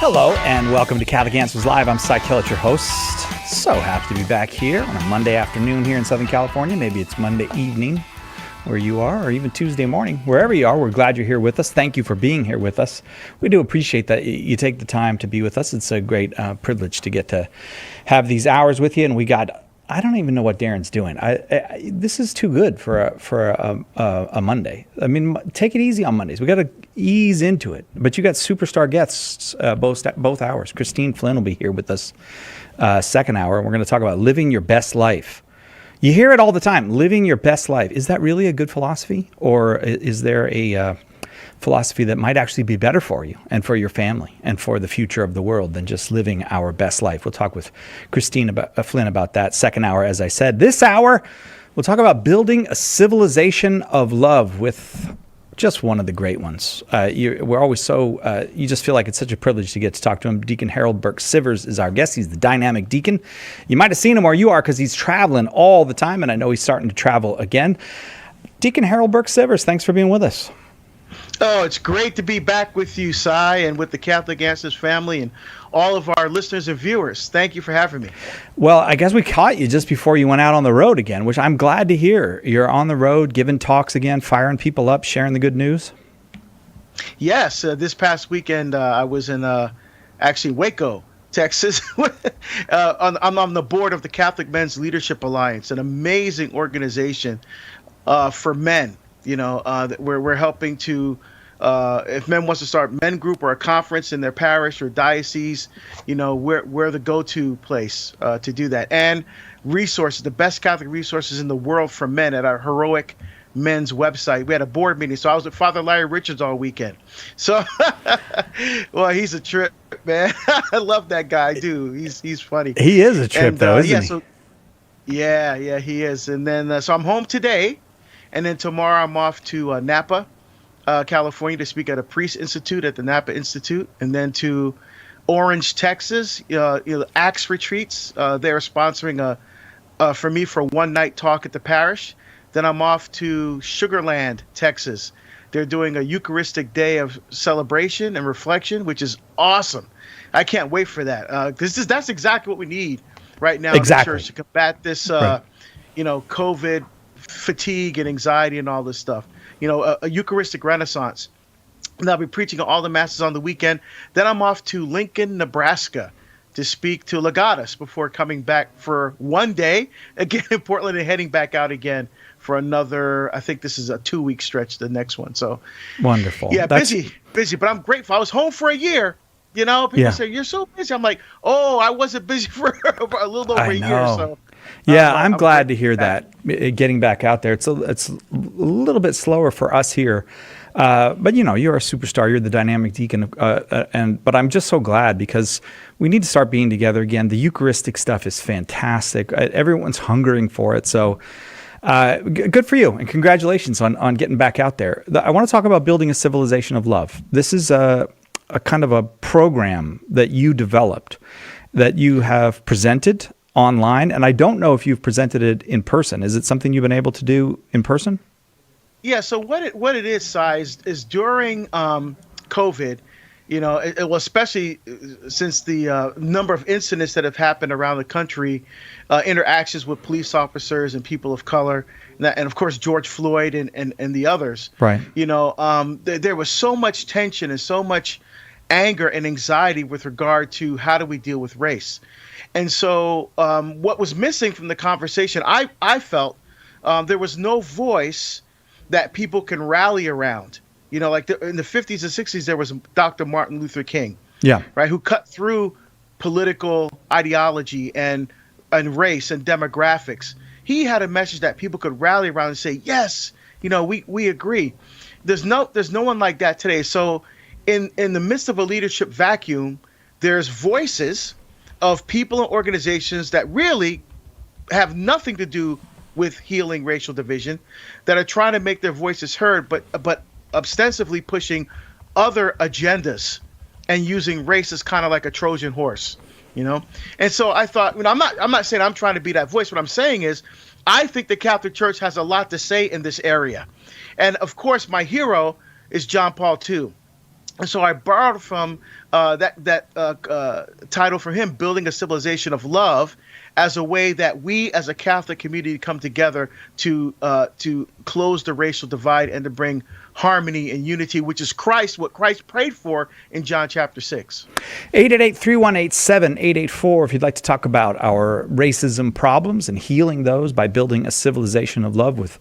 Hello and welcome to Catholic Answers Live. I'm Cy Kellet, your host. So happy to be back here on a Monday afternoon here in Southern California. Maybe it's Monday evening where you are, or even Tuesday morning. Wherever you are, we're glad you're here with us. Thank you for being here with us. We do appreciate that you take the time to be with us. It's a great privilege to get to have these hours with you. And we got, I don't even know what Darren's doing. This is too good for a Monday. I mean, take it easy on Mondays. We got to ease into it. But you got superstar guests both hours. Christine Flynn will be here with us second hour. And we're going to talk about living your best life. You hear it all the time, living your best life. Is that really a good philosophy? Or is there a philosophy that might actually be better for you and for your family and for the future of the world than just living our best life? We'll talk with Christine Flynn about that second hour, as I said. This hour, we'll talk about building a civilization of love with just one of the great ones. We're always so, you just feel like it's such a privilege to get to talk to him. Deacon Harold Burke-Sivers is our guest. He's the dynamic deacon. You might have seen him where you are because he's traveling all the time, and I know he's starting to travel again. Deacon Harold Burke-Sivers, thanks for being with us. Oh, it's great to be back with you, Cy, and with the Catholic Answers family and all of our listeners and viewers. Thank you for having me. Well, I guess we caught you just before you went out on the road again, which I'm glad to hear. You're on the road, giving talks again, firing people up, sharing the good news. Yes, this past weekend I was in actually Waco, Texas. I'm on the board of the Catholic Men's Leadership Alliance, an amazing organization for men. You know, we're helping to, if men wants to start men group or a conference in their parish or diocese, you know, we're the go-to place to do that. And resources, the best Catholic resources in the world for men at our heroic men's website. We had a board meeting, so I was with Father Larry Richards all weekend. So, well, he's a trip, man. I love that guy, dude. He's funny. He is a trip, though, isn't he? So, yeah, he is. And then, so I'm home today. And then tomorrow I'm off to Napa, California, to speak at a priest institute at the Napa Institute, and then to Orange, Texas, Acts retreats. They're sponsoring for me for a one-night talk at the parish. Then I'm off to Sugar Land, Texas. They're doing a Eucharistic day of celebration and reflection, which is awesome. I can't wait for that because that's exactly what we need right now in the church to combat this, COVID fatigue and anxiety and all this stuff. You know, a Eucharistic Renaissance. And I'll be preaching all the masses on the weekend. Then I'm off to Lincoln, Nebraska to speak to legatus before coming back for one day again in Portland and heading back out again for another, I think this is a 2-week stretch, the next one. So wonderful. Yeah, busy, but I'm grateful. I was home for a year. You know, people say, you're so busy. I'm like, oh, I wasn't busy for a little over a year. So yeah, I'm glad to hear that, getting back out there. It's a little bit slower for us here. But, you know, you're a superstar. You're the dynamic deacon. But I'm just so glad because we need to start being together again. The Eucharistic stuff is fantastic. Everyone's hungering for it. So good for you. And congratulations on getting back out there. I want to talk about building a civilization of love. This is a kind of a program that you developed, that you have presented online, and I don't know if you've presented it in person. Is it something you've been able to do in person? Yeah. So what it is, Cy, is during COVID, you know, especially since the number of incidents that have happened around the country, interactions with police officers and people of color, and of course George Floyd and the others. Right. You know, there was so much tension and so much anger and anxiety with regard to how do we deal with race. And so what was missing from the conversation, I felt there was no voice that people can rally around. You know, like in the 50s and 60s, there was Dr. Martin Luther King, right, who cut through political ideology and race and demographics. He had a message that people could rally around and say, yes, you know, we agree. There's no one like that today. So in the midst of a leadership vacuum, there's voices of people and organizations that really have nothing to do with healing racial division, that are trying to make their voices heard, but ostensibly pushing other agendas and using race as kind of like a Trojan horse, you know? And so I thought, you know, I'm not saying I'm trying to be that voice. What I'm saying is I think the Catholic Church has a lot to say in this area. And of course, my hero is John Paul II. And so I borrowed from that title from him, Building a Civilization of Love, as a way that we as a Catholic community come together to close the racial divide and to bring harmony and unity, which is what Christ prayed for in John chapter 6. 888-318-7884 if you'd like to talk about our racism problems and healing those by building a civilization of love with,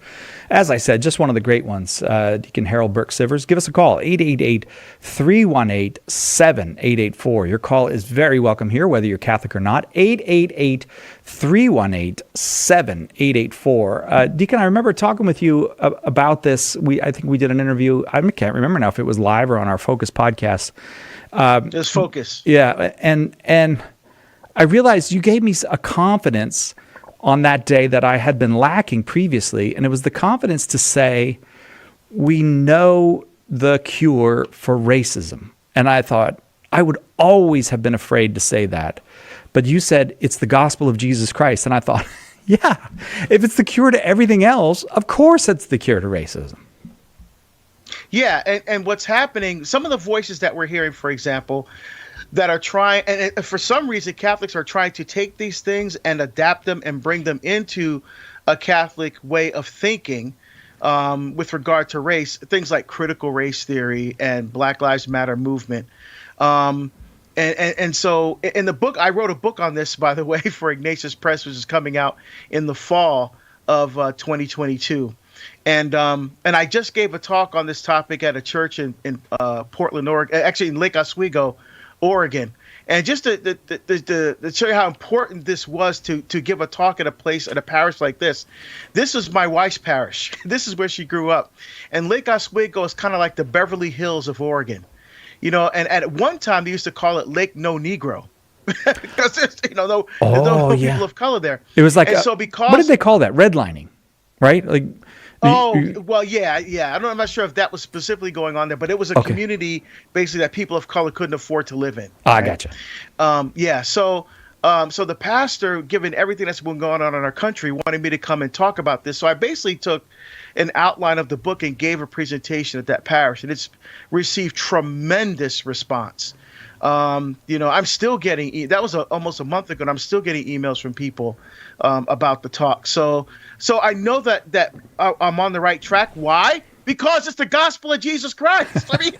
as I said, just one of the great ones, Deacon Harold Burke-Sivers. Give us a call, 888-318-7884. Your call is very welcome here, whether you're Catholic or not, 888-318-7884. Deacon, I remember talking with you about this. I think we did an interview. I can't remember now if it was live or on our Focus podcast. Just Focus. Yeah, and I realized you gave me a confidence on that day that I had been lacking previously, and it was the confidence to say, we know the cure for racism. And I thought, I would always have been afraid to say that. But you said, it's the gospel of Jesus Christ. And I thought, yeah, if it's the cure to everything else, of course it's the cure to racism. Yeah, and what's happening, some of the voices that we're hearing, for example, that are trying, and for some reason, Catholics are trying to take these things and adapt them and bring them into a Catholic way of thinking with regard to race, things like critical race theory and Black Lives Matter movement. And so in the book, I wrote a book on this, by the way, for Ignatius Press, which is coming out in the fall of 2022. And I just gave a talk on this topic at a church in Portland, Oregon, actually in Lake Oswego, Oregon. And just to show you how important this was to give a talk at a parish like this. This is my wife's parish. This is where she grew up. And Lake Oswego is kind of like the Beverly Hills of Oregon. And at one time they used to call it Lake No Negro. Because there's no people of color there. It was like, because what did they call that? Redlining, right? Like, well, yeah. I'm not sure if that was specifically going on there, but it was a community basically that people of color couldn't afford to live in. Right? I gotcha. So the pastor, given everything that's been going on in our country, wanted me to come and talk about this. So I basically took an outline of the book and gave a presentation at that parish, and it's received tremendous response. I'm still getting that was almost a month ago, and I'm still getting emails from people about the talk. So I know that I'm on the right track. Why? Because it's the gospel of Jesus Christ. I mean,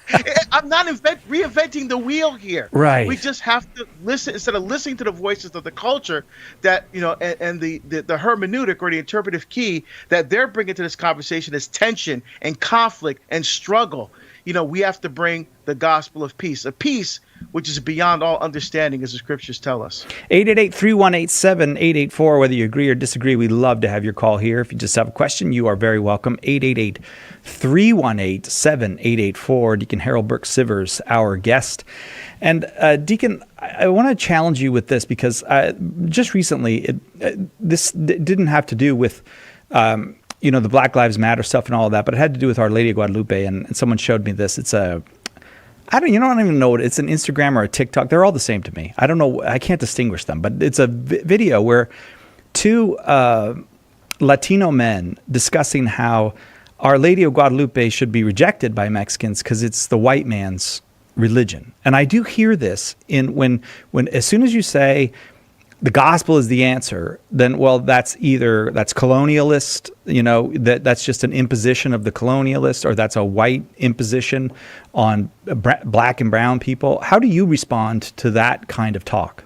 I'm not reinventing the wheel here. Right. We just have to listen instead of listening to the voices of the culture that and the hermeneutic or the interpretive key that they're bringing to this conversation is tension and conflict and struggle. We have to bring the gospel of peace, a peace which is beyond all understanding, as the scriptures tell us. 888-318-7884. Whether you agree or disagree, we'd love to have your call here. If you just have a question, you are very welcome. 888-318-7884. Deacon Harold Burke-Sivers, our guest. And Deacon, I want to challenge you with this because just recently, this didn't have to do with the Black Lives Matter stuff and all of that, but it had to do with Our Lady of Guadalupe, and someone showed me this. It's I don't even know what it's an Instagram or a TikTok. They're all the same to me. I don't know. I can't distinguish them, but it's a video where two Latino men discussing how Our Lady of Guadalupe should be rejected by Mexicans because it's the white man's religion. And I do hear this when as soon as you say the gospel is the answer, then, well, that's colonialist, that's just an imposition of the colonialist, or that's a white imposition on black and brown people. How do you respond to that kind of talk?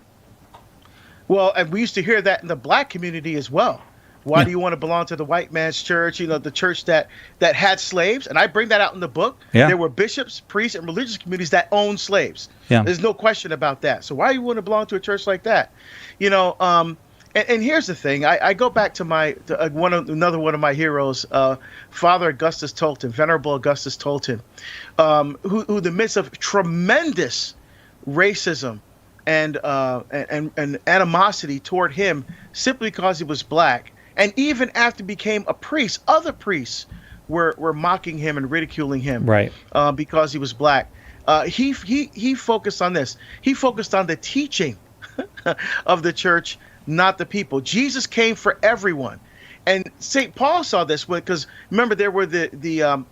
Well, and we used to hear that in the black community as well. Why do you want to belong to the white man's church? The church that had slaves. And I bring that out in the book. Yeah. There were bishops, priests, and religious communities that owned slaves. Yeah. There's no question about that. So why do you want to belong to a church like that? And here's the thing. I go back to another one of my heroes, Father Augustus Tolton, Venerable Augustus Tolton, who in the midst of tremendous racism and animosity toward him simply because he was black. And even after he became a priest, other priests were mocking him and ridiculing him, right? Because he was black. He focused on this. He focused on the teaching of the church, not the people. Jesus came for everyone, And St. Paul saw this because remember there were the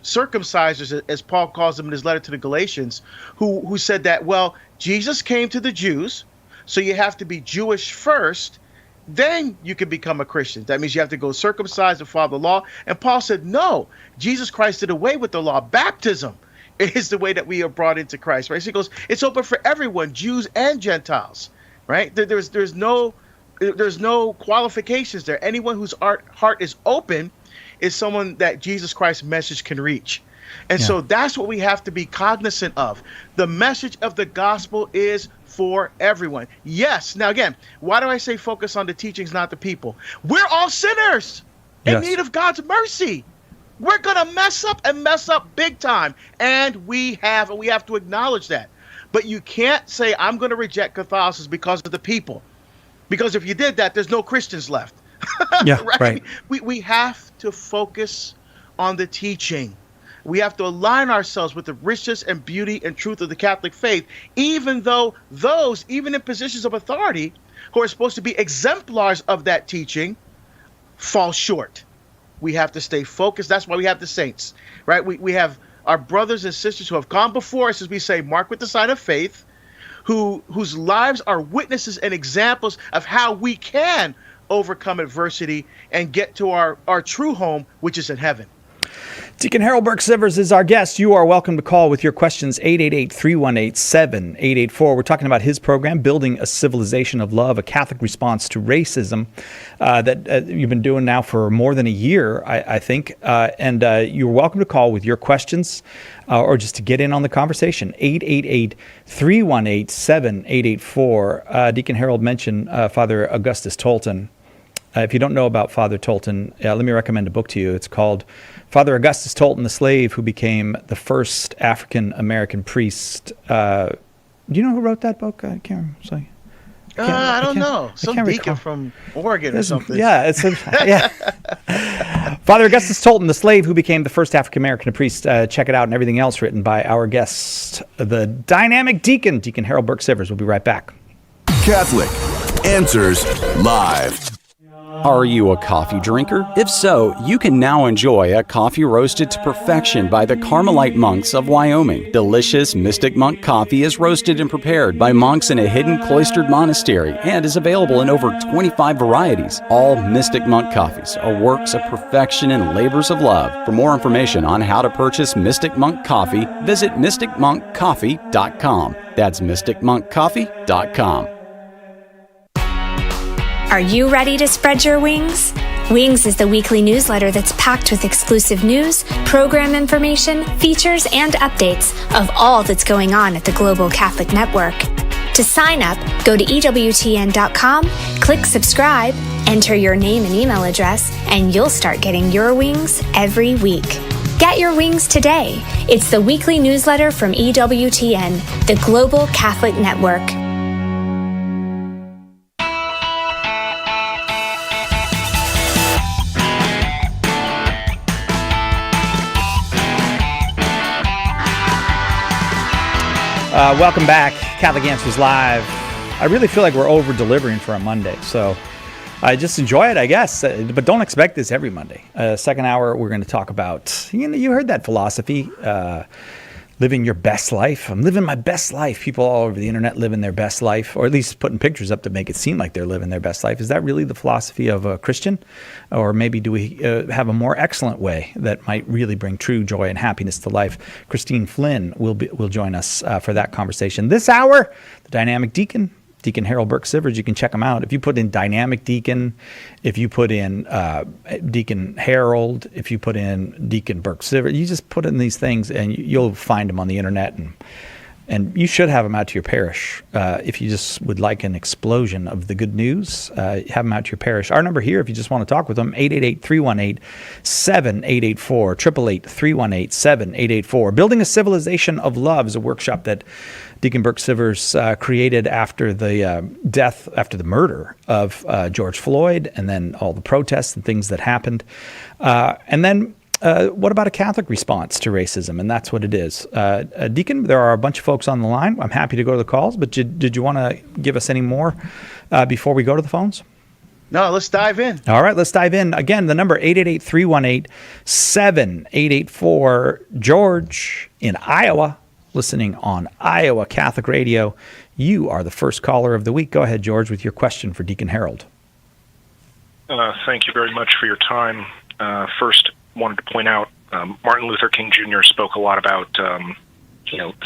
circumcisers, as Paul calls them in his letter to the Galatians, who said that, well, Jesus came to the Jews, so you have to be Jewish first, then you can become a Christian. That means you have to go circumcised and follow the law. And Paul said, no, Jesus Christ did away with the law. Baptism is the way that we are brought into Christ, right? So he goes, it's open for everyone, Jews and Gentiles, right? There's no qualifications there. Anyone whose heart is open is someone that Jesus Christ's message can reach. And so that's what we have to be cognizant of. The message of the gospel is for everyone. Yes. Now, again, why do I say focus on the teachings, not the people? We're all sinners in need of God's mercy. We're going to mess up big time. And we have to acknowledge that. But you can't say, I'm going to reject Catholicism because of the people. Because if you did that, there's no Christians left. Right? We have to focus on the teaching. We have to align ourselves with the richness and beauty and truth of the Catholic faith, even though those, even in positions of authority, who are supposed to be exemplars of that teaching, fall short. We have to stay focused. That's why we have the saints, right? We have our brothers and sisters who have gone before us, as we say, marked with the sign of faith, whose lives are witnesses and examples of how we can overcome adversity and get to our true home, which is in heaven. Deacon Harold Burke-Sivers is our guest. You are welcome to call with your questions, 888-318-7884. We're talking about his program, Building a Civilization of Love, a Catholic Response to Racism, that you've been doing now for more than a year, I think. And you're welcome to call with your questions or just to get in on the conversation, 888-318-7884. Deacon Harold mentioned Father Augustus Tolton. If you don't know about Father Tolton, let me recommend a book to you. It's called Father Augustus Tolton, the Slave Who Became the First African-American Priest. Do you know who wrote that book? I can't remember. I don't know. Some deacon from Oregon or something. Yeah, Father Augustus Tolton, the Slave Who Became the First African-American Priest. Check it out, and everything else written by our guest, the dynamic Deacon Harold Burke-Sivers. We'll be right back. Catholic Answers Live. Are you a coffee drinker? If so, you can now enjoy a coffee roasted to perfection by the Carmelite monks of Wyoming. Delicious Mystic Monk coffee is roasted and prepared by monks in a hidden cloistered monastery and is available in over 25 varieties. All Mystic Monk coffees are works of perfection and labors of love. For more information on how to purchase Mystic Monk coffee, visit mysticmonkcoffee.com. That's mysticmonkcoffee.com. Are you ready to spread your wings? Wings is the weekly newsletter that's packed with exclusive news, program information, features, and updates of all that's going on at the Global Catholic Network. To sign up, go to EWTN.com, click subscribe, enter your name and email address, and you'll start getting your wings every week. Get your wings today. It's the weekly newsletter from EWTN, the Global Catholic Network. Welcome back, Catholic Answers Live. I really feel like we're over-delivering for a Monday, so I just enjoy it, I guess. But don't expect this every Monday. Second hour, we're going to talk about, you heard that philosophy, living your best life. I'm living my best life. People all over the internet living their best life, or at least putting pictures up to make it seem like they're living their best life. Is that really the philosophy of a Christian? Or maybe do we have a more excellent way that might really bring true joy and happiness to life? Christine Flynn will join us for that conversation. This hour, the dynamic Deacon Harold Burke-Sivers. You can check him out. If you put in Dynamic Deacon, if you put in Deacon Harold, if you put in Deacon Burke-Sivers, you just put in these things and you'll find them on the internet. And you should have them out to your parish. If you just would like an explosion of the good news, have them out to your parish. Our number here, if you just want to talk with them, 888-318-7884, 888-318-7884. Building a Civilization of Love is a workshop that Deacon Burke-Sivers created after the murder of George Floyd, and then all the protests and things that happened. And then what about a Catholic response to racism? And that's what it is. Deacon, there are a bunch of folks on the line. I'm happy to go to the calls, but did you want to give us any more before we go to the phones? No, let's dive in. All right, let's dive in. Again, the number 888-318-7884. George in Iowa, listening on Iowa Catholic Radio. You are the first caller of the week. Go ahead, George, with your question for Deacon Harold. Thank you very much for your time. First, wanted to point out Martin Luther King Jr. spoke a lot about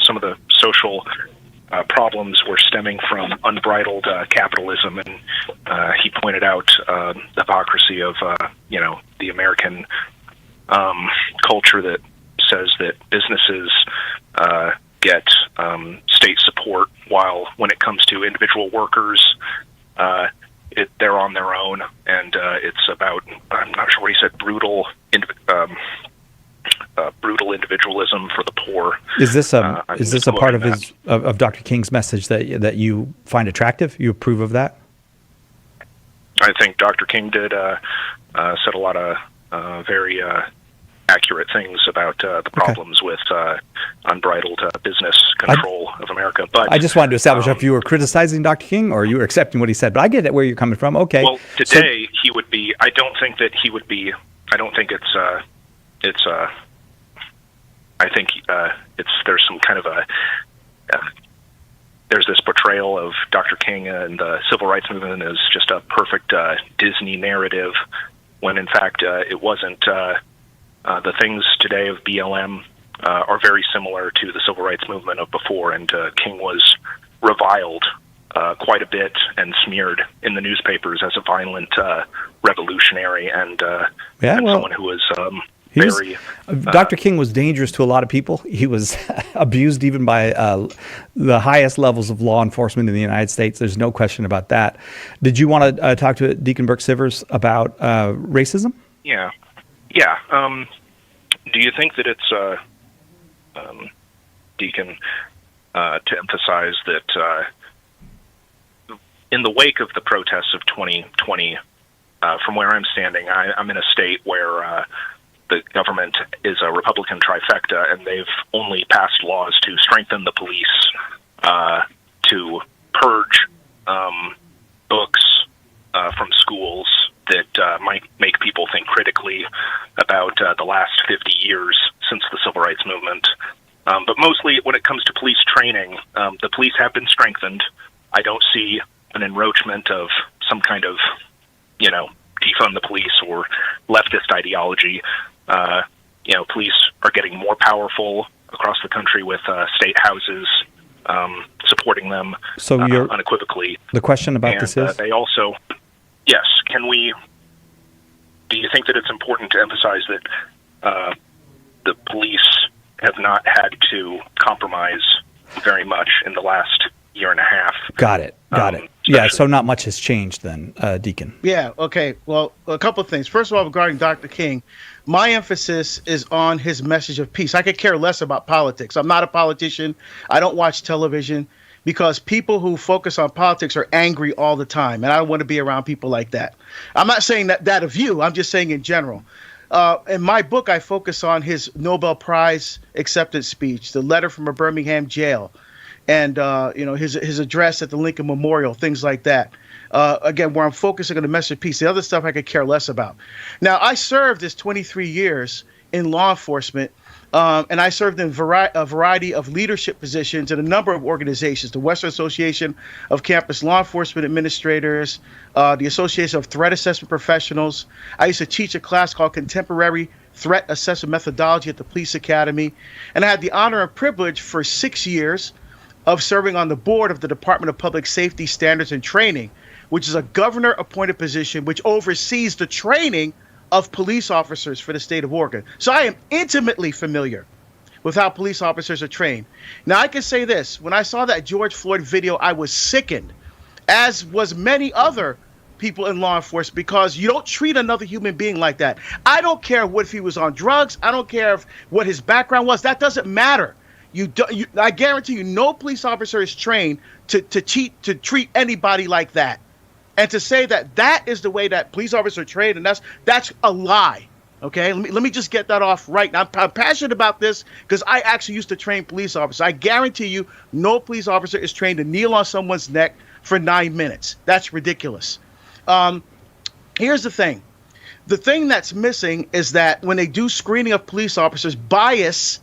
some of the social problems were stemming from unbridled capitalism, and he pointed out the hypocrisy of the American culture that says that businesses get state support, while when it comes to individual workers, they're on their own, and it's about, I'm not sure what he said, brutal individualism for the poor. Is this a part of his of Dr. King's message that you find attractive? You approve of that? I think Dr. King did said a lot of very accurate things about the problems with unbridled business control of America. But I just wanted to establish if you were criticizing Dr. King or you were accepting what he said. But I get it where you're coming from. Okay. Well, today he would be. I don't think that he would be. I don't think it's. I think there's some kind of there's this portrayal of Dr. King and the civil rights movement as just a perfect Disney narrative, when in fact it wasn't. The things today of BLM are very similar to the civil rights movement of before, and King was reviled quite a bit and smeared in the newspapers as a violent revolutionary and someone who was Dr. King was dangerous to a lot of people. He was abused even by the highest levels of law enforcement in the United States. There's no question about that. Did you want to talk to Deacon Burke-Sivers about racism? Yeah. Do you think that it's, Deacon, to emphasize that in the wake of the protests of 2020, from where I'm standing, I'm in a state where the government is a Republican trifecta, and they've only passed laws to strengthen the police, to purge books from schools that might make people think critically about the last 50 years since the civil rights movement. But mostly when it comes to police training, the police have been strengthened. I don't see an encroachment of some kind of, defund the police or leftist ideology. Police are getting more powerful across the country with state houses supporting them unequivocally. The question about this is? They also, yes, do you think that it's important to emphasize that the police have not had to compromise very much in the last year and a half? Got it. Yeah, so not much has changed then, Deacon. Yeah, okay. Well, a couple of things. First of all, regarding Dr. King, my emphasis is on his message of peace. I could care less about politics. I'm not a politician. I don't watch television, because people who focus on politics are angry all the time, and I don't want to be around people like that. I'm not saying that of you. I'm just saying in general. In my book, I focus on his Nobel Prize acceptance speech, the letter from a Birmingham jail, and his address at the Lincoln Memorial, things like that. Again, where I'm focusing on the message of peace. The other stuff I could care less about. Now, I served this 23 years in law enforcement, and I served in a variety of leadership positions in a number of organizations: the Western Association of Campus Law Enforcement Administrators, the Association of Threat Assessment Professionals. I used to teach a class called Contemporary Threat Assessment Methodology at the Police Academy, and I had the honor and privilege for 6 years of serving on the board of the Department of Public Safety Standards and Training, which is a governor-appointed position which oversees the training of police officers for the state of Oregon. So I am intimately familiar with how police officers are trained. Now, I can say this. When I saw that George Floyd video, I was sickened, as was many other people in law enforcement, because you don't treat another human being like that. I don't care if he was on drugs. I don't care what his background was. That doesn't matter. I guarantee you, no police officer is trained to treat anybody like that. And to say that is the way that police officers are trained, and that's a lie. Okay, let me just get that off right now. I'm passionate about this because I actually used to train police officers. I guarantee you, no police officer is trained to kneel on someone's neck for 9 minutes. That's ridiculous. Here's the thing. The thing that's missing is that when they do screening of police officers, bias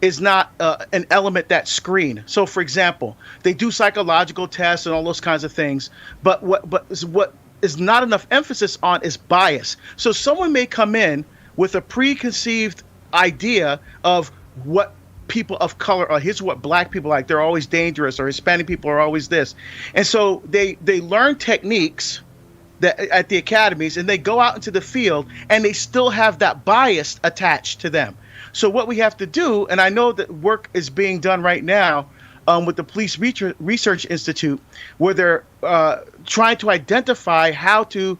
is not an element that's screened. So, for example, they do psychological tests and all those kinds of things, but what is not enough emphasis on is bias. So someone may come in with a preconceived idea of what people of color are. Here's what black people like. They're always dangerous, or Hispanic people are always this. And so they learn techniques that at the academies, and they go out into the field, and they still have that bias attached to them. So what we have to do, and I know that work is being done right now with the Police Research Institute, where they're trying to identify how to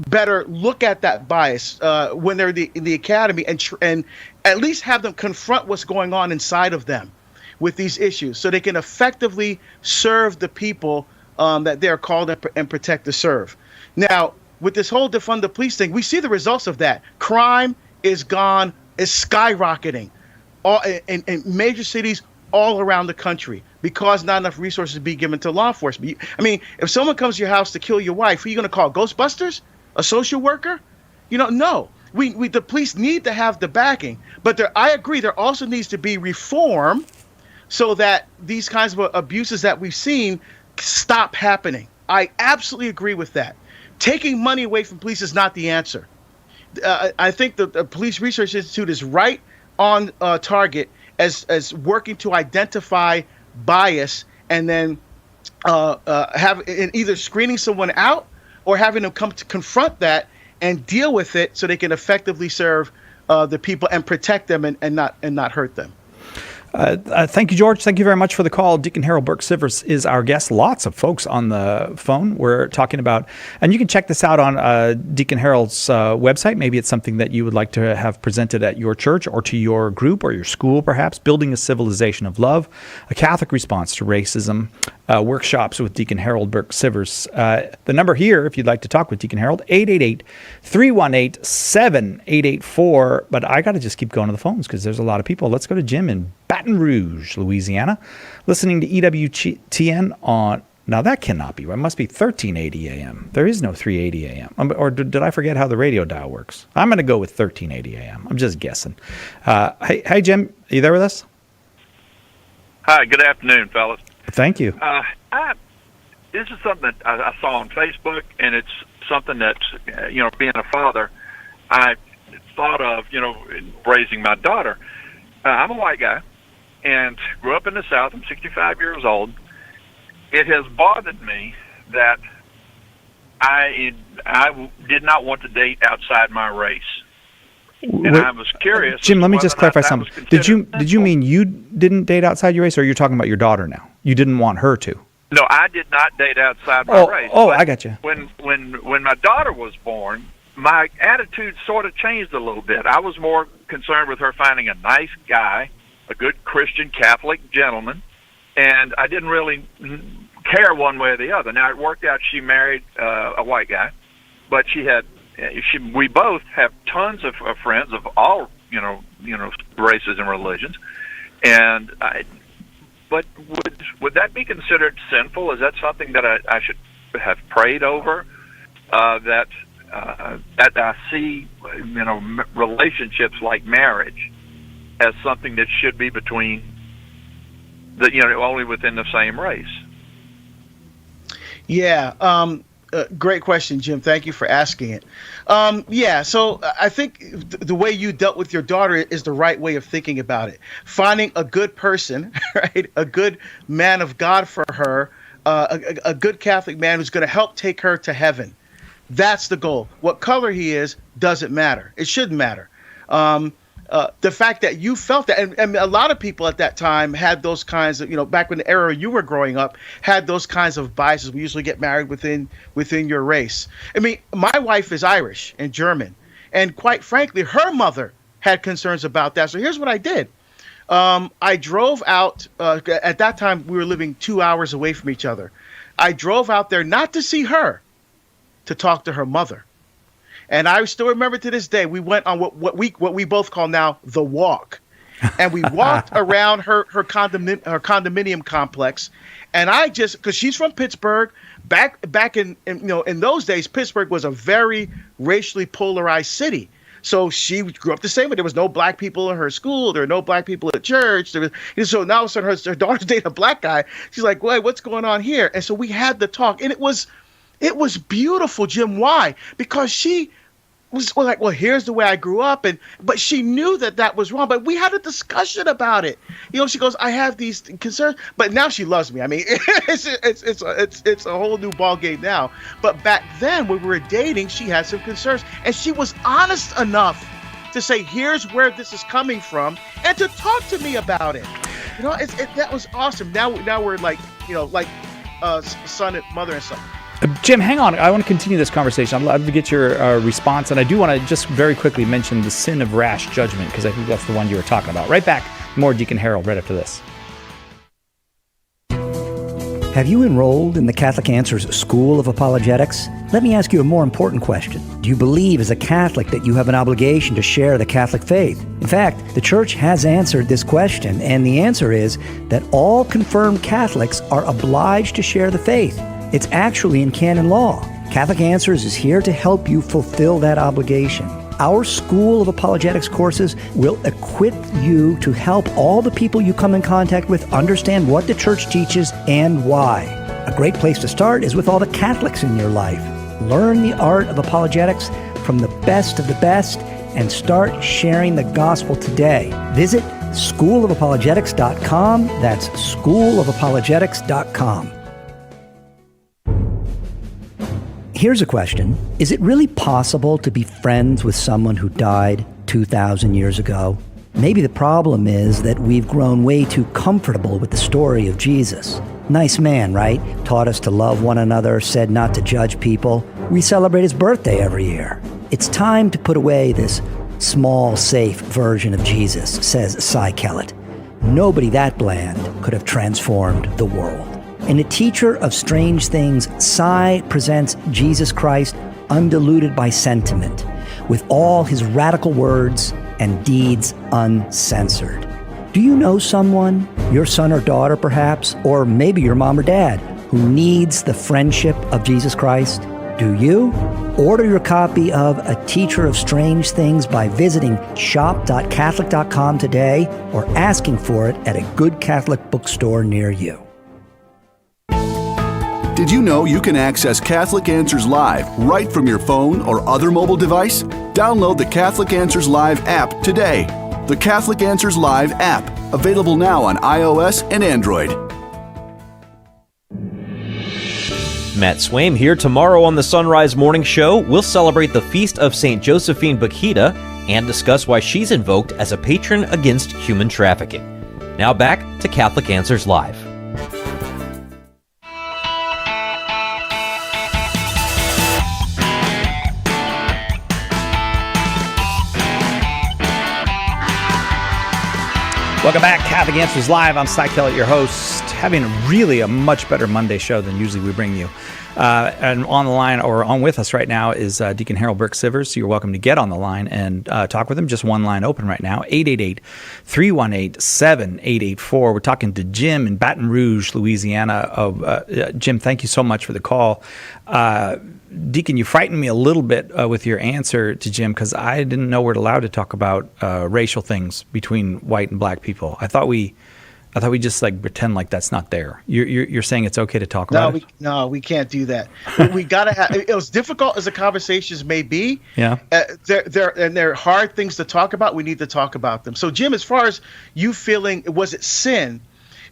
better look at that bias when they're in the academy, and at least have them confront what's going on inside of them with these issues, so they can effectively serve the people that they're called and protect to serve. Now, with this whole defund the police thing, we see the results of that. Crime is gone, is skyrocketing in major cities all around the country because not enough resources be given to law enforcement. I mean, if someone comes to your house to kill your wife, who are you going to call? Ghostbusters? A social worker? No. We the police need to have the backing, but I agree there also needs to be reform so that these kinds of abuses that we've seen stop happening. I absolutely agree with that. Taking money away from police is not the answer. I think the Police Research Institute is right on target as working to identify bias and then either screening someone out or having them come to confront that and deal with it so they can effectively serve the people and protect them and not hurt them. Thank you, George. Thank you very much for the call. Deacon Harold Burke-Sivers is our guest. Lots of folks on the phone. We're talking about, and you can check this out on Deacon Harold's website. Maybe it's something that you would like to have presented at your church or to your group or your school, perhaps. Building a Civilization of Love, a Catholic Response to Racism, workshops with Deacon Harold Burke-Sivers. The number here, if you'd like to talk with Deacon Harold, 888-318-7884. But I got to just keep going to the phones because there's a lot of people. Let's go to Jim in Baton Rouge, Louisiana, listening to EWTN on, now that cannot be right. It must be 1380 AM. There is no 380 AM. Or did I forget how the radio dial works? I'm going to go with 1380 AM. I'm just guessing. Hey, Jim, are you there with us? Hi, good afternoon, fellas. Thank you. This is something that I saw on Facebook, and it's something that, being a father, I thought of, in raising my daughter. I'm a white guy and grew up in the South. I'm 65 years old. It has bothered me that I did not want to date outside my race. And I was curious. Jim, let me just clarify something. Did you mean you didn't date outside your race, or you're talking about your daughter now? You didn't want her to? No, I did not date outside my race. Oh, I got you. When my daughter was born, my attitude sort of changed a little bit. I was more concerned with her finding a nice guy, a good Christian Catholic gentleman, and I didn't really care one way or the other. Now, it worked out she married a white guy, but we both have tons of friends of all races and religions, but would that be considered sinful? Is that something that I should have prayed over? That I see, relationships like marriage as something that should be between only within the same race. Yeah. Great question, Jim. Thank you for asking it. So I think the way you dealt with your daughter is the right way of thinking about it. Finding a good person, right? A good man of God for her, a good Catholic man who's going to help take her to heaven. That's the goal. What color he is doesn't matter. It shouldn't matter. The fact that you felt that, and a lot of people at that time had those kinds of, back when the era you were growing up, had those kinds of biases. We usually get married within your race. I mean, my wife is Irish and German, and quite frankly, her mother had concerns about that. So here's what I did. I drove out, at that time we were living 2 hours away from each other. I drove out there not to see her, to talk to her mother. And I still remember to this day, we went on what we both call now the walk. And we walked around her condominium complex. And I just, because she's from Pittsburgh, back in those days, Pittsburgh was a very racially polarized city. So she grew up the same way. There was no black people in her school. There were no black people at church. So now all of a sudden her daughter's dating a black guy. She's like, wait, what's going on here? And so we had the talk, and it was beautiful, Jim. Why? Because she was like, well, here's the way I grew up, but she knew that was wrong. But we had a discussion about it. She goes, I have these concerns, but now she loves me. I mean, it's a whole new ball game now. But back then, when we were dating, she had some concerns, and she was honest enough to say, here's where this is coming from, and to talk to me about it. That was awesome. Now we're like son and mother and son. Jim, hang on. I want to continue this conversation. I'd love to get your response, and I do want to just very quickly mention the Sin of Rash Judgment, because I think that's the one you were talking about. Right back, more Deacon Harold right after this. Have you enrolled in the Catholic Answers School of Apologetics? Let me ask you a more important question. Do you believe as a Catholic that you have an obligation to share the Catholic faith? In fact, the Church has answered this question, and the answer is that all confirmed Catholics are obliged to share the faith. It's actually in canon law. Catholic Answers is here to help you fulfill that obligation. Our School of Apologetics courses will equip you to help all the people you come in contact with understand what the Church teaches and why. A great place to start is with all the Catholics in your life. Learn the art of apologetics from the best of the best and start sharing the gospel today. Visit schoolofapologetics.com. That's schoolofapologetics.com. Here's a question. Is it really possible to be friends with someone who died 2,000 years ago? Maybe the problem is that we've grown way too comfortable with the story of Jesus. Nice man, right? Taught us to love one another, said not to judge people. We celebrate his birthday every year. It's time to put away this small, safe version of Jesus, says Cy Kellet. Nobody that bland could have transformed the world. In A Teacher of Strange Things, Cy presents Jesus Christ undiluted by sentiment, with all his radical words and deeds uncensored. Do you know someone, your son or daughter perhaps, or maybe your mom or dad, who needs the friendship of Jesus Christ? Do you? Order your copy of A Teacher of Strange Things by visiting shop.catholic.com today or asking for it at a good Catholic bookstore near you. Did you know you can access Catholic Answers Live right from your phone or other mobile device? Download the Catholic Answers Live app today. The Catholic Answers Live app, available now on iOS and Android. Matt Swaim here. Tomorrow on the Sunrise Morning Show, we'll celebrate the feast of St. Josephine Bakhita and discuss why she's invoked as a patron against human trafficking. Now back to Catholic Answers Live. Welcome back, Catholic Answers Live. I'm Cy Kellet, your host, having really a much better Monday show than usually we bring you. And on the line, or on with us right now, is Deacon Harold Burke-Sivers. So you're welcome to get on the line and talk with him. Just one line open right now, 888-318-7884. We're talking to Jim in Baton Rouge, Louisiana. Jim, thank you so much for the call. Deacon, you frightened me a little bit with your answer to Jim, because I didn't know we're allowed to talk about racial things between white and black people. I thought we just pretend like that's not there. You're saying it's okay to talk about it? No, we can't do that. We gotta have. As difficult as the conversations may be, yeah, they're hard things to talk about. We need to talk about them. So, Jim, as far as you feeling, was it sin?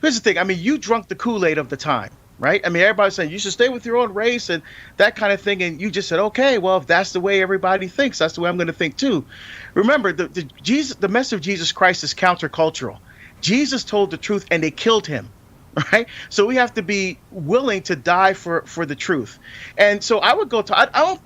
Here's the thing. I mean, you drunk the Kool-Aid of the time. Right? I mean, everybody's saying you should stay with your own race and that kind of thing. And you just said, okay, well, if that's the way everybody thinks, that's the way I'm going to think too. Remember, the message of Jesus Christ is countercultural. Jesus told the truth and they killed him. Right? So we have to be willing to die for the truth. And so I would go to,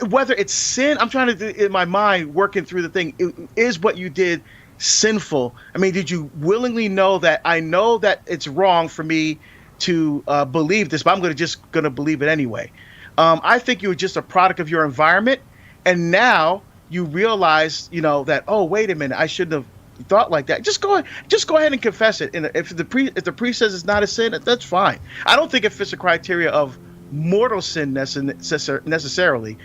whether it's sin, I'm trying to, in my mind, working through the thing, is what you did sinful? I mean, did you willingly know that I know that it's wrong for me to believe this, but I'm going to believe it anyway? I think you were just a product of your environment, and now you realize, that, oh, wait a minute, I shouldn't have thought like that, just go ahead and confess it. And if the priest says it's not a sin, that's fine. I don't think it fits the criteria of mortal sin necessarily,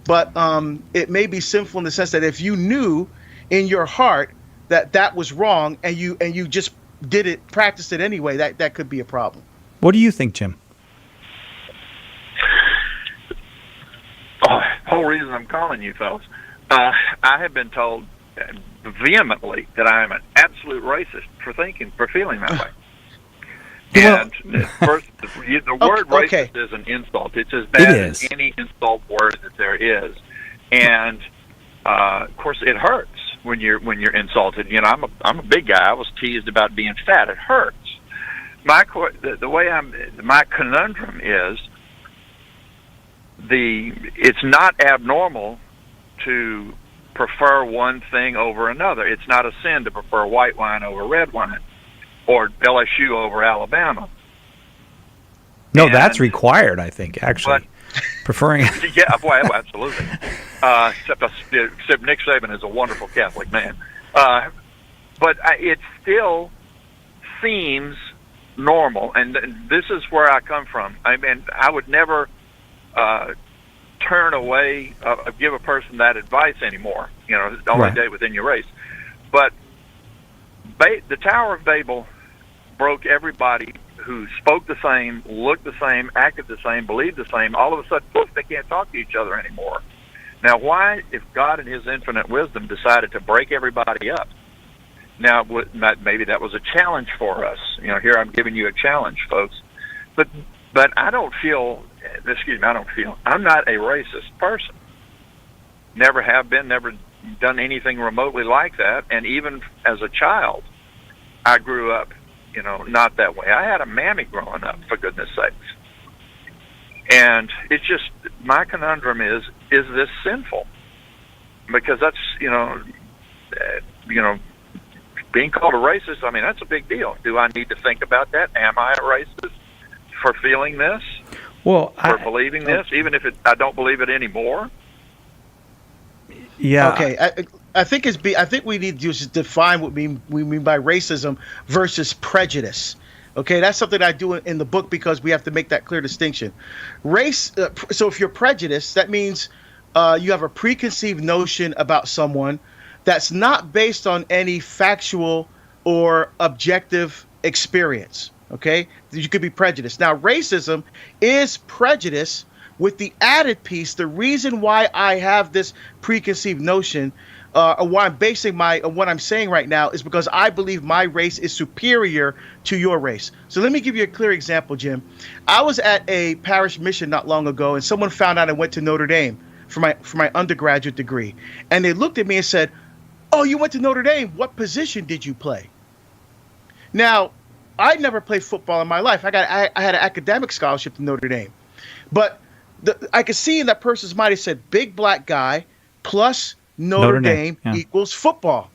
but it may be sinful in the sense that if you knew in your heart that was wrong and you just practiced it anyway, that could be a problem. What do you think, Jim? Whole reason I'm calling you fellas, I have been told vehemently that I am an absolute racist for feeling that way. And first, the word racist is an insult. It's as bad as any insult word that there is, and of course, it hurts when you're insulted. You know, I'm a big guy. I was teased about being fat. It hurts. My conundrum is it's not abnormal to prefer one thing over another. It's not a sin to prefer white wine over red wine or LSU over Alabama. No, that's required, I think, actually. Preferring. Yeah, well, absolutely. Except Nick Saban is a wonderful Catholic man. But it still seems normal, and this is where I come from. I mean, I would never turn away, give a person that advice anymore. You know, only date within your race. But the Tower of Babel broke everybody who spoke the same, looked the same, acted the same, believed the same. All of a sudden, poof, they can't talk to each other anymore. Now, why, if God in His infinite wisdom decided to break everybody up? Now, maybe that was a challenge for us. You know, here I'm giving you a challenge, folks. But I don't feel. I'm not a racist person. Never have been. Never done anything remotely like that. And even as a child, I grew up, you know, not that way. I had a mammy growing up, for goodness sakes. And it's just, my conundrum is this sinful? Because that's, being called a racist, I mean, that's a big deal. Do I need to think about that? Am I a racist for feeling this? Well, for believing this, even if I don't believe it anymore? Yeah. Okay. I think we need to just define what we mean by racism versus prejudice. Okay, that's something I do in the book because we have to make that clear distinction. Race. So if you're prejudiced, that means you have a preconceived notion about someone that's not based on any factual or objective experience. Okay, you could be prejudiced. Now, racism is prejudice with the added piece. The reason why I have this preconceived notion, or why I'm basing what I'm saying right now, is because I believe my race is superior to your race. So let me give you a clear example, Jim. I was at a parish mission not long ago, and someone found out I went to Notre Dame for my undergraduate degree, and they looked at me and said, "Oh, you went to Notre Dame. What position did you play?" Now, I never played football in my life. I had an academic scholarship to Notre Dame, but I could see in that person's mind, it said big black guy plus Notre Dame equals football.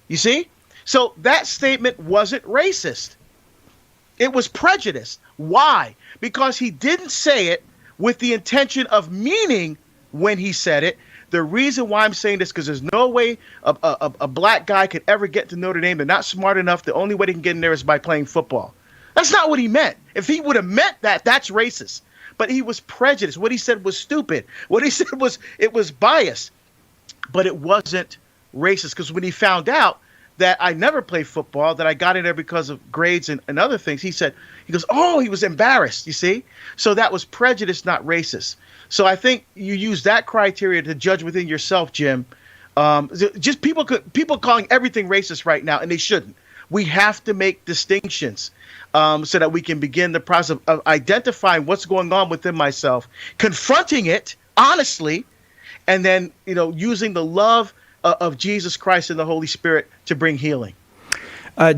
You see? So that statement wasn't racist. It was prejudice. Why? Because he didn't say it with the intention of meaning when he said it. The reason why I'm saying this, because there's no way a black guy could ever get to Notre Dame. They're not smart enough. The only way they can get in there is by playing football. That's not what he meant. If he would have meant that, that's racist. But he was prejudiced. What he said was stupid. What he said was biased. But it wasn't racist, because when he found out that I never played football, that I got in there because of grades and other things, he goes, oh, he was embarrassed, you see? So that was prejudice, not racist. So I think you use that criteria to judge within yourself, Jim. Just people calling everything racist right now, and they shouldn't. We have to make distinctions so that we can begin the process of identifying what's going on within myself, confronting it honestly, and then using the love of Jesus Christ and the Holy Spirit to bring healing.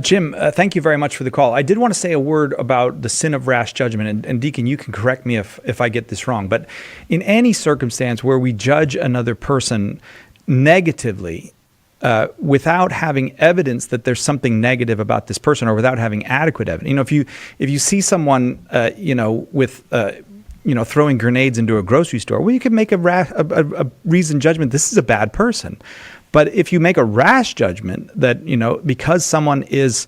Jim, thank you very much for the call. I did want to say a word about the sin of rash judgment, and Deacon, you can correct me if I get this wrong, but in any circumstance where we judge another person negatively without having evidence that there's something negative about this person, or without having adequate evidence, if you see someone with throwing grenades into a grocery store, well, you can make a reasoned judgment. This is a bad person. But if you make a rash judgment that, because someone is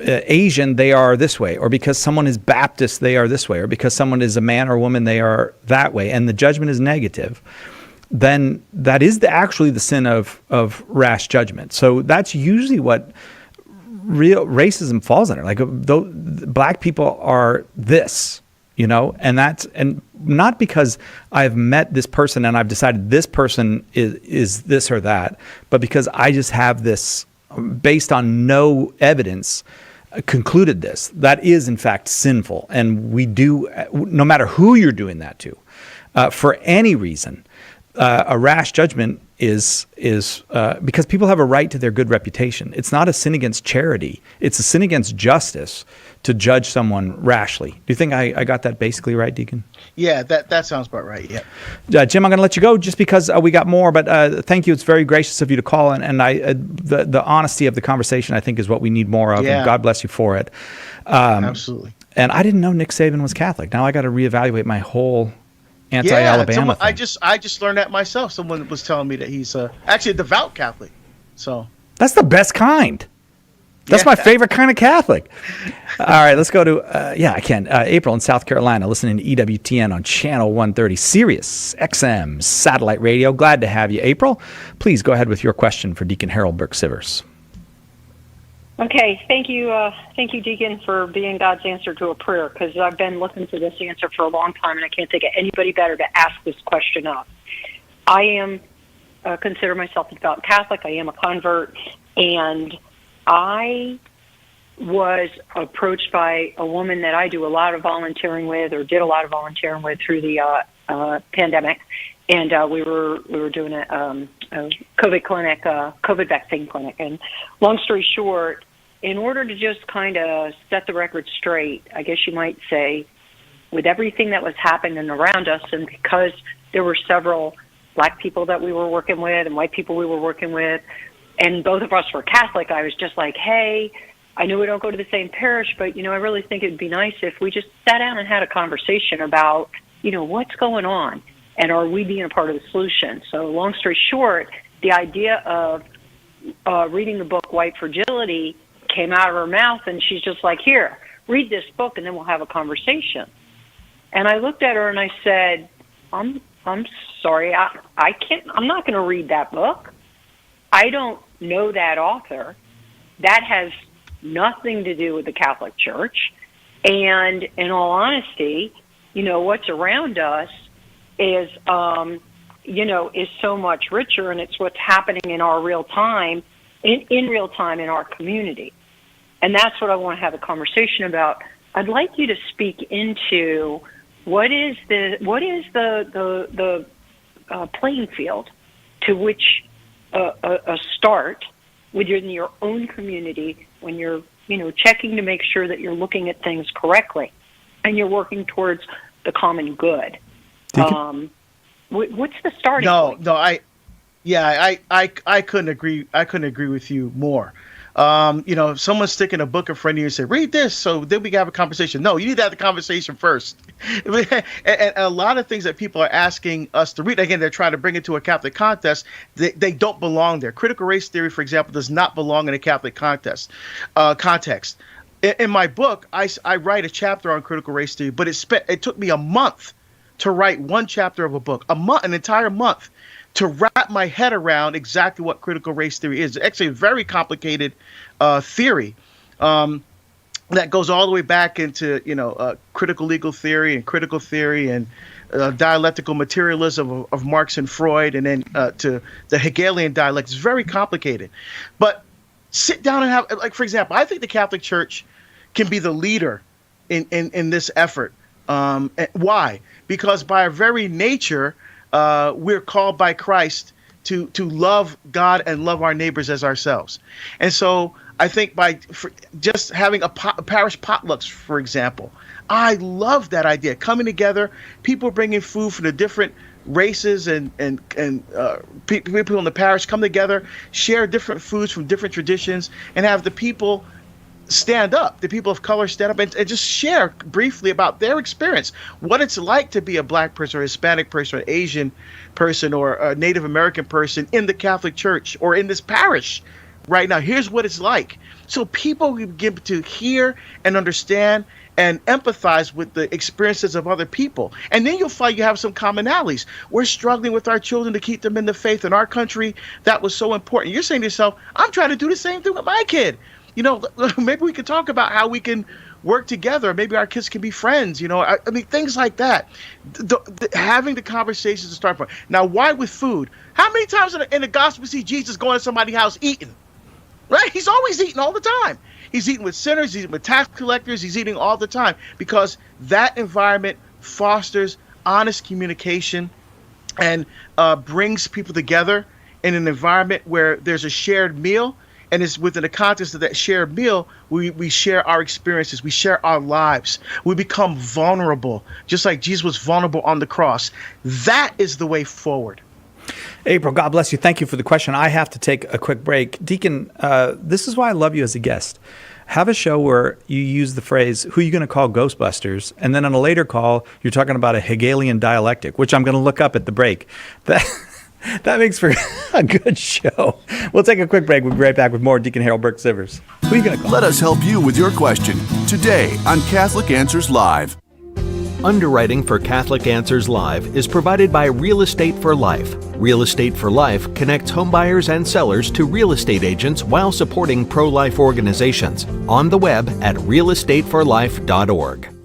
Asian, they are this way, or because someone is Baptist, they are this way, or because someone is a man or woman, they are that way, and the judgment is negative, then that is actually the sin of rash judgment. So that's usually what real racism falls under. Like, black people are this, and not because I've met this person and I've decided this person is this or that, but because I just have this, based on no evidence, concluded this. That is, in fact, sinful. And we do, no matter who you're doing that to, for any reason, a rash judgment is because people have a right to their good reputation. It's not a sin against charity. It's a sin against justice to judge someone rashly. Do you think I got that basically right, Deacon? Yeah, that sounds about right. Yeah. Jim, I'm going to let you go just because we got more, but thank you. It's very gracious of you to call, and the honesty of the conversation, I think, is what we need more of, and God bless you for it. Absolutely. And I didn't know Nick Saban was Catholic. Now I got to reevaluate my whole anti-Alabama thing. I just learned that myself. Someone was telling me that he's actually a devout Catholic. So that's the best kind. That's my favorite kind of Catholic. All right, let's go to, April in South Carolina, listening to EWTN on Channel 130, Sirius XM Satellite Radio. Glad to have you, April. Please go ahead with your question for Deacon Harold Burke-Sivers. Okay, thank you, Deacon, for being God's answer to a prayer, because I've been looking for this answer for a long time, and I can't think of anybody better to ask this question of. I am, consider myself a devout Catholic. I am a convert, and I was approached by a woman that I do a lot of volunteering with, or did a lot of volunteering with through the pandemic, and we were doing a COVID clinic, COVID vaccine clinic. And long story short, in order to just kind of set the record straight, I guess you might say, with everything that was happening around us, and because there were several black people that we were working with and white people we were working with, and both of us were Catholic, I was just like, hey, I know we don't go to the same parish, but, I really think it'd be nice if we just sat down and had a conversation about, what's going on, and are we being a part of the solution? So long story short, the idea of reading the book White Fragility came out of her mouth, and she's just like, here, read this book, and then we'll have a conversation. And I looked at her and I said, I'm sorry, I can't, I'm not going to read that book. I don't know that author. That has nothing to do with the Catholic Church. And in all honesty, what's around us is, is so much richer, and it's what's happening in our real time, in real time in our community. And that's what I want to have a conversation about. I'd like you to speak into what is the playing field to which a start within your own community when you're, checking to make sure that you're looking at things correctly and you're working towards the common good. What's the starting point? I couldn't agree. I couldn't agree with you more. If someone's sticking a book in front of you and say, read this, so then we can have a conversation. No, you need to have the conversation first. And a lot of things that people are asking us to read, again, they're trying to bring it to a Catholic context. They don't belong there. Critical race theory, for example, does not belong in a Catholic context. In my book, I write a chapter on critical race theory, but it took me a month to write one chapter of a book, an entire month, to wrap my head around exactly what critical race theory is. It's actually a very complicated theory that goes all the way back into critical legal theory and critical theory and dialectical materialism of Marx and Freud, and then to the Hegelian dialectics. It's very complicated. But sit down and have, like, for example, I think the Catholic Church can be the leader in this effort. Why? Because by our very nature, we're called by Christ to love God and love our neighbors as ourselves. And so I think just having a parish potlucks, for example, I love that idea. Coming together, people bringing food from the different races and people in the parish come together, share different foods from different traditions, and have the people stand up, the people of color stand up and just share briefly about their experience, what it's like to be a black person or Hispanic person or Asian person or a Native American person in the Catholic Church or in this parish right now. Here's what it's like. So people begin to hear and understand and empathize with the experiences of other people. And then you'll find you have some commonalities. We're struggling with our children to keep them in the faith. In our country, that was so important. You're saying to yourself, I'm trying to do the same thing with my kid. You know, maybe we could talk about how we can work together. Maybe our kids can be friends. You know, I mean, things like that. Having the conversations to start from. Now, why with food? How many times in the gospel we see Jesus going to somebody's house eating? Right? He's always eating all the time. He's eating with sinners. He's eating with tax collectors. He's eating all the time because that environment fosters honest communication and brings people together in an environment where there's a shared meal. And it's within the context of that shared meal, we share our experiences. We share our lives. We become vulnerable, just like Jesus was vulnerable on the cross. That is the way forward. April, God bless you. Thank you for the question. I have to take a quick break. Deacon, this is why I love you as a guest. Have a show where you use the phrase, who are you going to call Ghostbusters? And then on a later call, you're talking about a Hegelian dialectic, which I'm going to look up at the break. That makes for a good show. We'll take a quick break. We'll be right back with more Deacon Harold Burke-Sivers. Who are you going to call? Let us help you with your question today on Catholic Answers Live. Underwriting for Catholic Answers Live is provided by Real Estate for Life. Real Estate for Life connects homebuyers and sellers to real estate agents while supporting pro-life organizations. On the web at realestateforlife.org.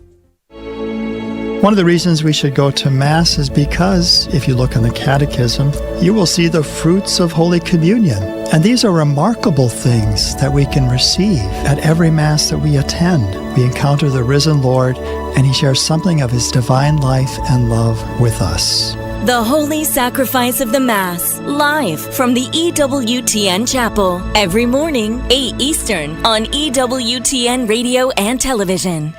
One of the reasons we should go to Mass is because, if you look in the Catechism, you will see the fruits of Holy Communion. And these are remarkable things that we can receive at every Mass that we attend. We encounter the risen Lord, and He shares something of His divine life and love with us. The Holy Sacrifice of the Mass, live from the EWTN Chapel, every morning, 8 Eastern, on EWTN Radio and Television.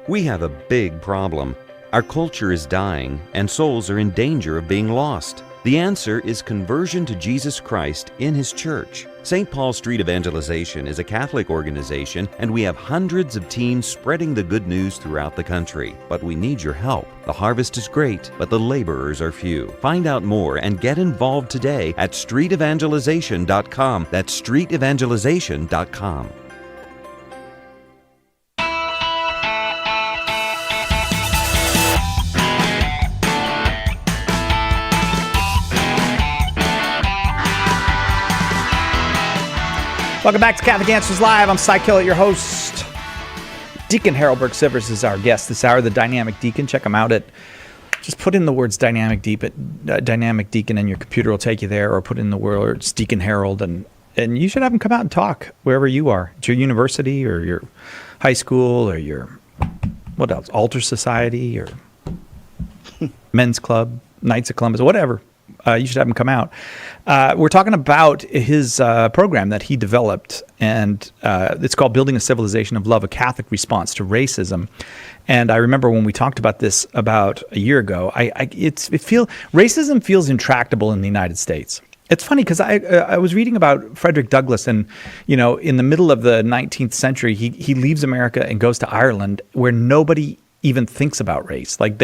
We have a big problem. Our culture is dying, and souls are in danger of being lost. The answer is conversion to Jesus Christ in His church. St. Paul Street Evangelization is a Catholic organization, and we have hundreds of teams spreading the good news throughout the country. But we need your help. The harvest is great, but the laborers are few. Find out more and get involved today at streetevangelization.com. That's streetevangelization.com. Welcome back to Catholic Answers Live. I'm Cy Kellet, your host. Deacon Harold Burke-Sivers is our guest this hour, the Dynamic Deacon. Check him out at, just put in the words Dynamic Deacon and your computer will take you there, or put in the words Deacon Harold, and you should have him come out and talk wherever you are. At your university or your high school or your, what else, altar society or men's club, Knights of Columbus, whatever. You should have him come out. We're talking about his program that he developed, and it's called Building a Civilization of Love, a Catholic Response to Racism. And I remember when we talked about this about a year ago, racism feels intractable in the United States. It's funny because I was reading about Frederick Douglass, and in the middle of the 19th century, he leaves America and goes to Ireland, where nobody even thinks about race. Like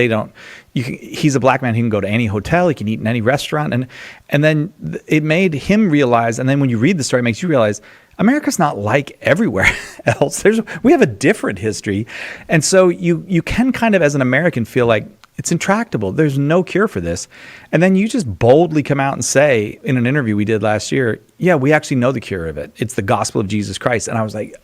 he's a black man. He can go to any hotel. He can eat in any restaurant. And then it made him realize, and then when you read the story, it makes you realize America's not like everywhere else. We have a different history. And so you can kind of, as an American, feel like it's intractable. There's no cure for this. And then you just boldly come out and say, in an interview we did last year, yeah, we actually know the cure of it. It's the gospel of Jesus Christ. And I was like,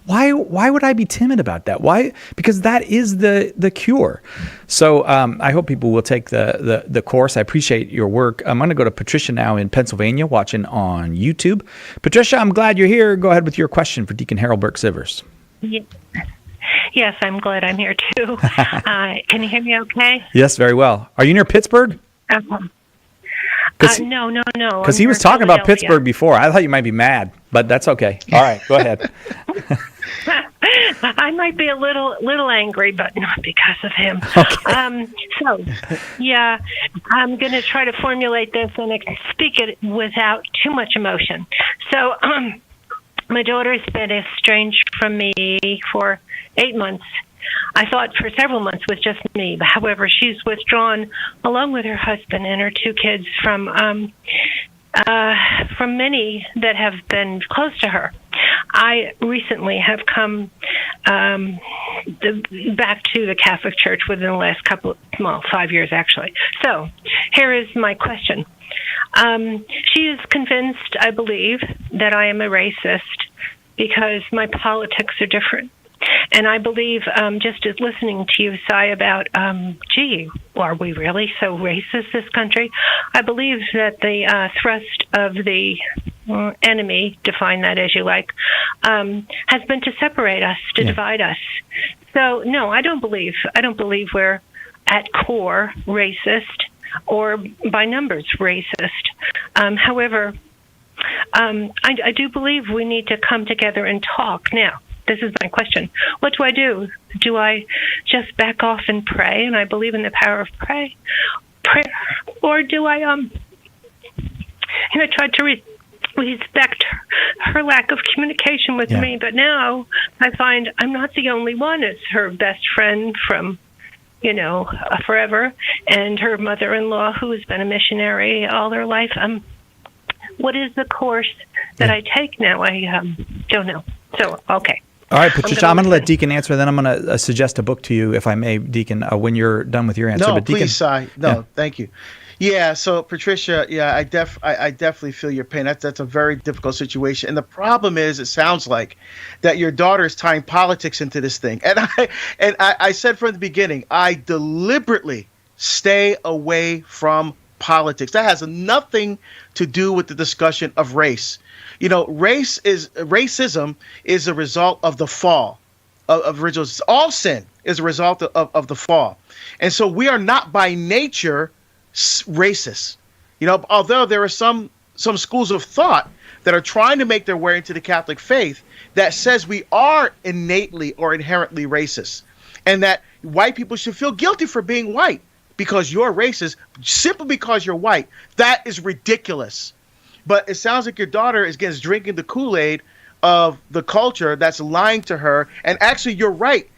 why would I be timid about that? Why? Because that is the cure. So I hope people will take the course. I appreciate your work. I'm going to go to Patricia now in Pennsylvania, watching on YouTube. Patricia, I'm glad you're here. Go ahead with your question for Deacon Harold Burke-Sivers. Yes, I'm glad I'm here too. Can you hear me okay? Yes, very well. Are you near Pittsburgh? No. Because he was talking about Pittsburgh before. I thought you might be mad, but that's okay. All right, go ahead. I might be a little angry, but not because of him. Okay. I'm going to try to formulate this and speak it without too much emotion. So, My daughter's been estranged from me for 8 months. I thought for several months with just me. However, she's withdrawn along with her husband and her 2 kids from many that have been close to her. I recently have come back to the Catholic Church within the last 5 years, actually. So here is my question. She is convinced, I believe, that I am a racist because my politics are different. And I believe, just as listening to you, Cy, about, are we really so racist, this country? I believe that the thrust of the enemy, define that as you like, has been to separate us, to divide us. So, no, I don't believe we're at core racist or by numbers racist. However, I do believe we need to come together and talk. Now, this is my question. What do? Do I just back off and pray, and I believe in the power of prayer? Or do I try to respect her lack of communication with me, but now I find I'm not the only one. It's her best friend from, forever, and her mother-in-law who has been a missionary all her life. What is the course that I take now? I don't know. So, okay. All right, Patricia, I'm going to let Deacon answer, then I'm going to suggest a book to you, if I may, Deacon, when you're done with your answer. No, but Deacon, please, Cy. No, thank you. Yeah, so Patricia, I definitely feel your pain. That's a very difficult situation. And the problem is, it sounds like that your daughter is tying politics into this thing. And I said from the beginning, I deliberately stay away from politics. That has nothing to do with the discussion of race. Racism is a result of the fall of original. All sin is a result of the fall. And so we are not by nature racist. Although there are some schools of thought that are trying to make their way into the Catholic faith that says we are innately or inherently racist, and that white people should feel guilty for being white because you're racist simply because you're white. That is ridiculous. But it sounds like your daughter is drinking the Kool-Aid of the culture that's lying to her. And actually, you're right,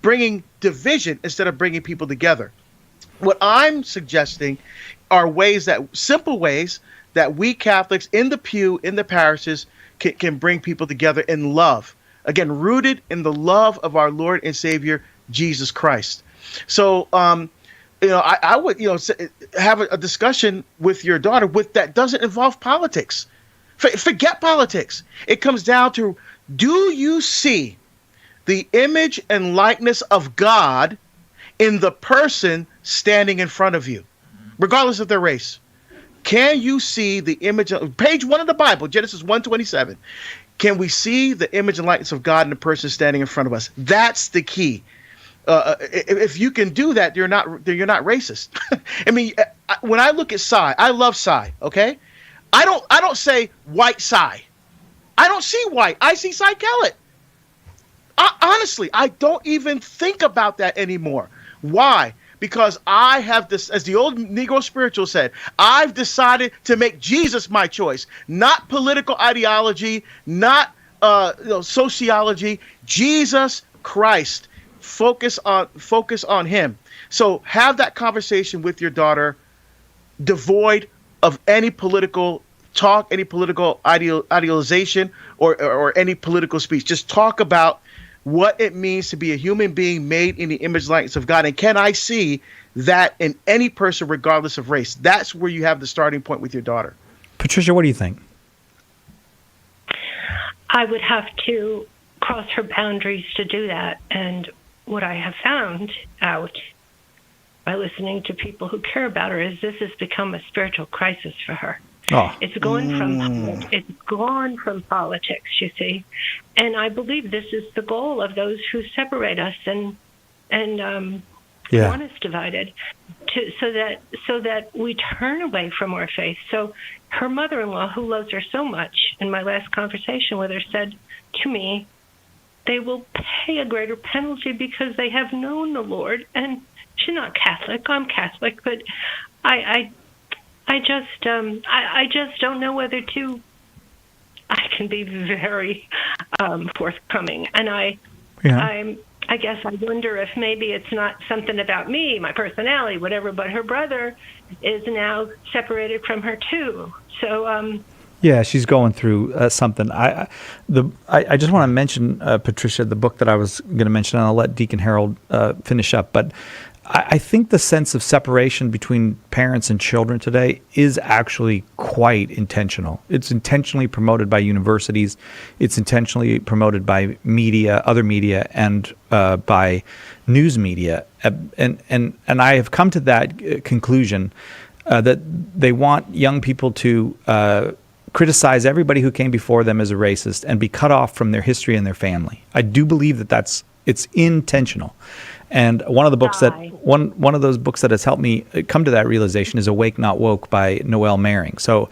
bringing division instead of bringing people together. What I'm suggesting are simple ways that we Catholics in the pew, in the parishes, can bring people together in love. Again, rooted in the love of our Lord and Savior, Jesus Christ. So, I would, have a discussion with your daughter that doesn't involve politics. Forget politics. It comes down to, do you see the image and likeness of God in the person standing in front of you, regardless of their race? Can you see the image of page 1 of the Bible, Genesis 1:27? Can we see the image and likeness of God in the person standing in front of us? That's the key. If you can do that, you're not racist. I mean, when I look at Cy, I love Cy. Okay, I don't say white Cy. I don't see white. I see Cy Kellet. Honestly, I don't even think about that anymore. Why? Because I have this, as the old Negro spiritual said, I've decided to make Jesus my choice, not political ideology, not sociology. Jesus Christ. Focus on him. So have that conversation with your daughter, devoid of any political talk, any political idealization, or any political speech. Just talk about what it means to be a human being made in the image and likeness of God. And can I see that in any person, regardless of race? That's where you have the starting point with your daughter. Patricia, what do you think? I would have to cross her boundaries to do that. And what I have found out by listening to people who care about her is this has become a spiritual crisis for her. Oh. It's gone from politics, you see, and I believe this is the goal of those who separate us and want us divided, so that we turn away from our faith. So her mother-in-law, who loves her so much, in my last conversation with her, said to me, they will pay a greater penalty because they have known the Lord. And she's not Catholic. I'm Catholic, but I just don't know whether to. I can be very forthcoming. And I guess I wonder if maybe it's not something about me, my personality, whatever, but her brother is now separated from her too. So, yeah, she's going through something. I just want to mention, Patricia, the book that I was going to mention, and I'll let Deacon Harold finish up. But I think the sense of separation between parents and children today is actually quite intentional. It's intentionally promoted by universities. It's intentionally promoted by media, other media, and by news media. And I have come to that conclusion that they want young people to criticize everybody who came before them as a racist and be cut off from their history and their family. I do believe that it's intentional. And one of the books one of those books that has helped me come to that realization is Awake Not Woke by Noel Maring. So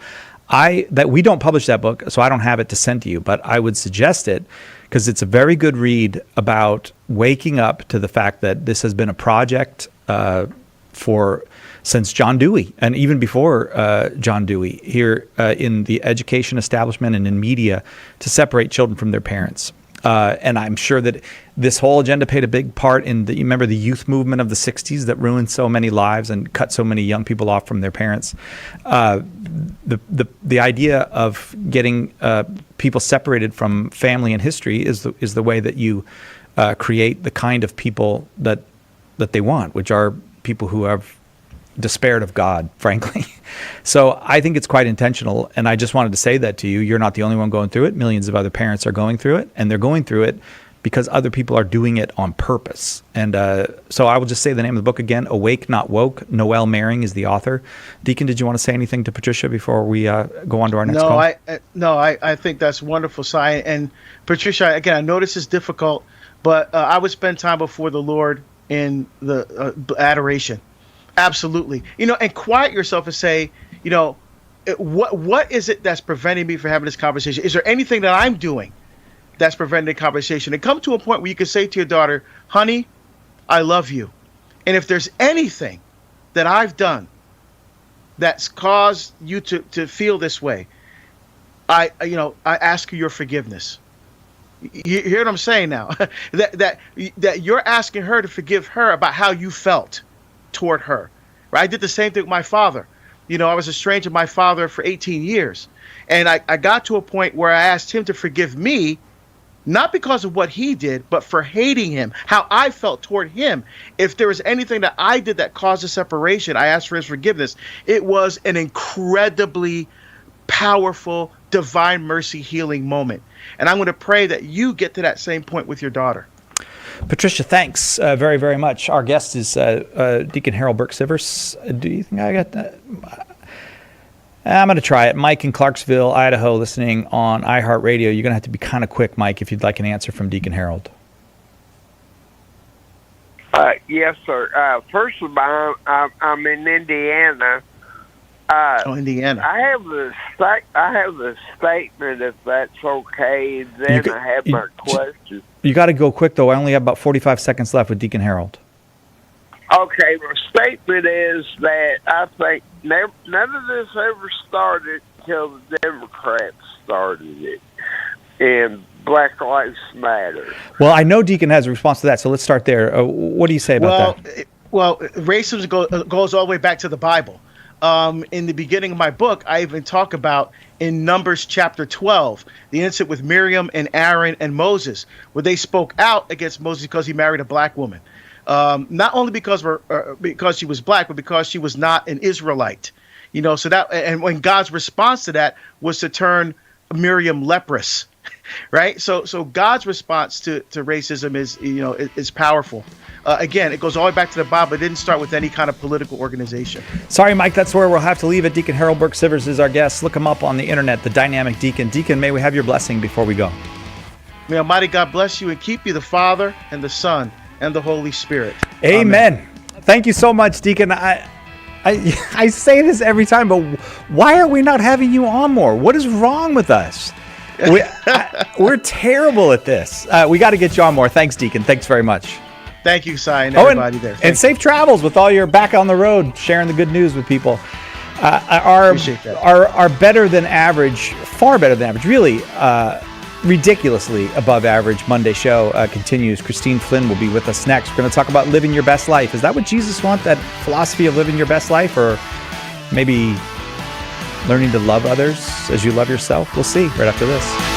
we don't publish that book, so I don't have it to send to you, but I would suggest it because it's a very good read about waking up to the fact that this has been a project since John Dewey, and even before John Dewey, here in the education establishment and in media, to separate children from their parents. And I'm sure that this whole agenda played a big part in you remember the youth movement of the 60s that ruined so many lives and cut so many young people off from their parents. The idea of getting people separated from family and history is the way that you create the kind of people that they want, which are people who have despaired of God, frankly. So I think it's quite intentional, and I just wanted to say that to you. You're not the only one going through it. Millions of other parents are going through it, and they're going through it because other people are doing it on purpose. And so I will just say the name of the book again, Awake Not Woke. Noel Maring is the author. Deacon, did you want to say anything to Patricia before we go on to our next call? I think that's wonderful, Cy. And Patricia, again, I know this is difficult, but I would spend time before the Lord in the adoration. Absolutely. And quiet yourself and say, what is it that's preventing me from having this conversation? Is there anything that I'm doing that's preventing the conversation? And come to a point where you can say to your daughter, honey, I love you. And if there's anything that I've done that's caused you to feel this way, I ask you your forgiveness. You hear what I'm saying now? that you're asking her to forgive her about how you felt toward her. Right? I did the same thing with my father. I was estranged with my father for 18 years. And I got to a point where I asked him to forgive me, not because of what he did, but for hating him, how I felt toward him. If there was anything that I did that caused a separation, I asked for his forgiveness. It was an incredibly powerful, divine mercy healing moment. And I'm going to pray that you get to that same point with your daughter. Patricia, thanks very, very much. Our guest is Deacon Harold Burke-Sivers. Do you think I got that? I'm going to try it. Mike in Clarksville, Idaho, listening on iHeartRadio. You're going to have to be kind of quick, Mike, if you'd like an answer from Deacon Harold. Yes, sir. First of all, I'm in Indiana. Indiana. I have a statement, if that's okay. Then I have my question. You got to go quick, though. I only have about 45 seconds left with Deacon Harold. Okay, my statement is that I think none of this ever started until the Democrats started it, and Black Lives Matter. Well, I know Deacon has a response to that, so let's start there. What do you say about that? Well, racism goes all the way back to the Bible. In the beginning of my book, I even talk about in Numbers chapter 12, the incident with Miriam and Aaron and Moses, where they spoke out against Moses because he married a black woman. Not only because she was black, but because she was not an Israelite. So that, and when God's response to that was to turn Miriam leprous, right? So God's response to racism is powerful. Again, it goes all the way back to the Bible. It didn't start with any kind of political organization. Sorry, Mike, that's where we'll have to leave it. Deacon Harold Burke-Sivers is our guest. Look him up on the internet, the Dynamic Deacon. Deacon, may we have your blessing before we go? May Almighty God bless you and keep you, the Father and the Son and the Holy Spirit. Amen. Thank you so much, Deacon. I say this every time, but why are we not having you on more? What is wrong with us? We're terrible at this. We got to get you on more. Thanks, Deacon. Thanks very much. Thank you, Cy, and everybody there. And safe travels with all your back on the road, sharing the good news with people. Our better than average, far better than average, really ridiculously above average Monday show continues. Christine Flynn will be with us next. We're going to talk about living your best life. Is that what Jesus wants, that philosophy of living your best life, or maybe learning to love others as you love yourself? We'll see right after this.